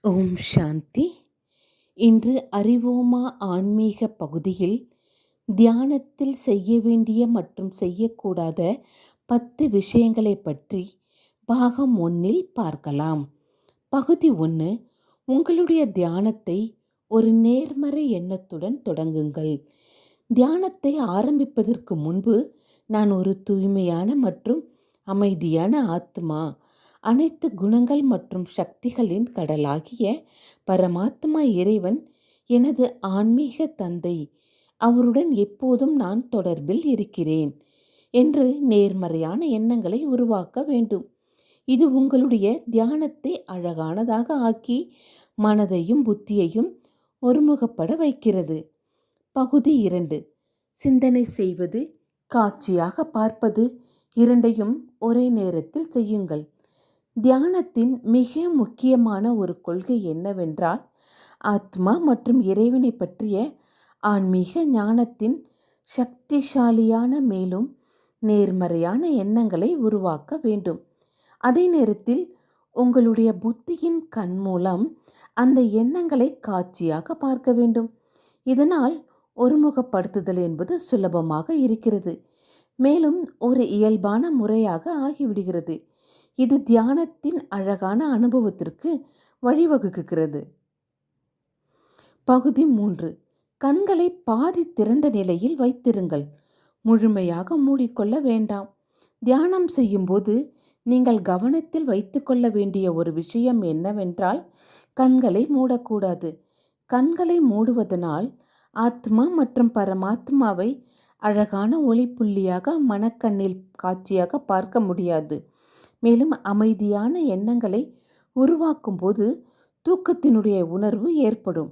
ஓம் சாந்தி. இன்று அறிவோமா ஆன்மீக பகுதியில் தியானத்தில் செய்ய வேண்டிய மற்றும் செய்யக்கூடாத 10 விஷயங்களை பற்றி பாகம் 1 பார்க்கலாம். பகுதி 1. உங்களுடைய தியானத்தை ஒரு நேர்மறை எண்ணத்துடன் தொடங்குங்கள். தியானத்தை ஆரம்பிப்பதற்கு முன்பு நான் ஒரு தூய்மையான மற்றும் அமைதியான ஆத்மா, அனைத்து குணங்கள் மற்றும் சக்திகளின் கடலாகிய பரமாத்மா இறைவன் எனது ஆன்மீக தந்தை, அவருடன் எப்போதும் நான் தொடர்பில் இருக்கிறேன் என்று நேர்மறையான எண்ணங்களை உருவாக்க வேண்டும். இது உங்களுடைய தியானத்தை அழகானதாக ஆக்கி மனதையும் புத்தியையும் ஒருமுகப்பட வைக்கிறது. பகுதி 2. சிந்தனை செய்வது, காட்சியாக பார்ப்பது இரண்டையும் ஒரே நேரத்தில் செய்யுங்கள். தியானத்தின் மிக முக்கியமான ஒரு கொள்கை என்னவென்றால், ஆத்மா மற்றும் இறைவனை பற்றிய ஆன்மீக ஞானத்தின் சக்திசாலியான மேலும் நேர்மறையான எண்ணங்களை உருவாக்க வேண்டும். அதே நேரத்தில் உங்களுடைய புத்தியின் கண் மூலம் அந்த எண்ணங்களை காட்சியாக பார்க்க வேண்டும். இதனால் ஒருமுகப்படுத்துதல் என்பது சுலபமாக இருக்கிறது, மேலும் ஒரு இயல்பான முறையாக ஆகிவிடுகிறது. இது தியானத்தின் அழகான அனுபவத்திற்கு வழிவகுக்கிறது. பகுதி 3. கண்களை பாதி திறந்த நிலையில் வைத்திருங்கள். முழுமையாக மூடிக்கொள்ள வேண்டாம். தியானம் செய்யும்போது நீங்கள் கவனத்தில் வைத்துக்கொள்ள வேண்டிய ஒரு விஷயம் என்னவென்றால், கண்களை மூடக்கூடாது. கண்களை மூடுவதனால் ஆத்மா மற்றும் பரமாத்மாவை அழகான ஒளிப்புள்ளியாக மனக்கண்ணில் காட்சியாக பார்க்க முடியாது. மேலும் அமைதியான எண்ணங்களை உருவாக்கும் போது தூக்கத்தினுடைய உணர்வு ஏற்படும்.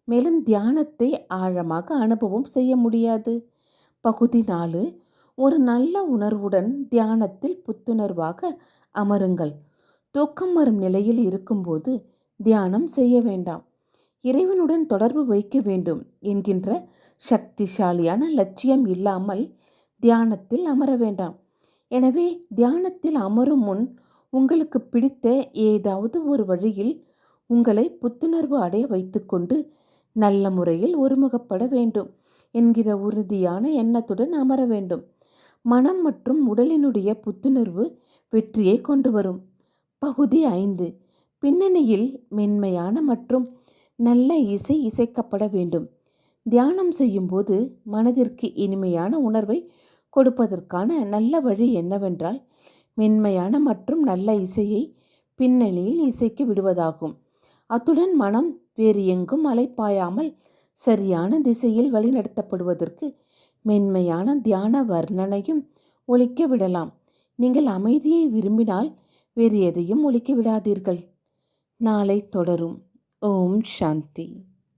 மேலும் தியானத்தை ஆழமாக அனுபவம் செய்ய முடியாது. பகுதி 4. ஒரு நல்ல உணர்வுடன் தியானத்தில் புத்துணர்வாக அமருங்கள். தூக்கம் வரும் நிலையில் இருக்கும்போது தியானம் செய்ய வேண்டாம். இறைவனுடன் தொடர்பு வைக்க வேண்டும் என்கின்ற சக்திசாலியான லட்சியம் இல்லாமல் தியானத்தில் அமர வேண்டாம். எனவே தியானத்தில் அமரும் முன் உங்களுக்கு பிடித்த ஏதாவது ஒரு வழியில் உங்களை புத்துணர்வு அடைய வைத்துக்கொண்டு நல்ல முறையில் ஒருமுகப்பட வேண்டும் என்கிற உறுதியான எண்ணத்துடன் அமர வேண்டும். மனம் மற்றும் உடலினுடைய புத்துணர்வு வெற்றியை கொண்டு வரும். பகுதி 5. பின்னணியில் மென்மையான மற்றும் நல்ல இசை இசைக்கப்பட வேண்டும். தியானம் செய்யும்போது மனதிற்கு இனிமையான உணர்வை கொடுப்பதற்கான நல்ல வழி என்னவென்றால், மென்மையான மற்றும் நல்ல இசையை பின்னணியில் இசைக்கு விடுவதாகும். அத்துடன் மனம் வேறு எங்கும் அலைப்பாயாமல் சரியான திசையில் வழிநடத்தப்படுவதற்கு மென்மையான தியான வர்ணனையும் ஒலிக்க விடலாம். நீங்கள் அமைதியை விரும்பினால் வேறு எதையும் ஒலிக்க விடாதீர்கள். நாளை தொடரும். ஓம் சாந்தி.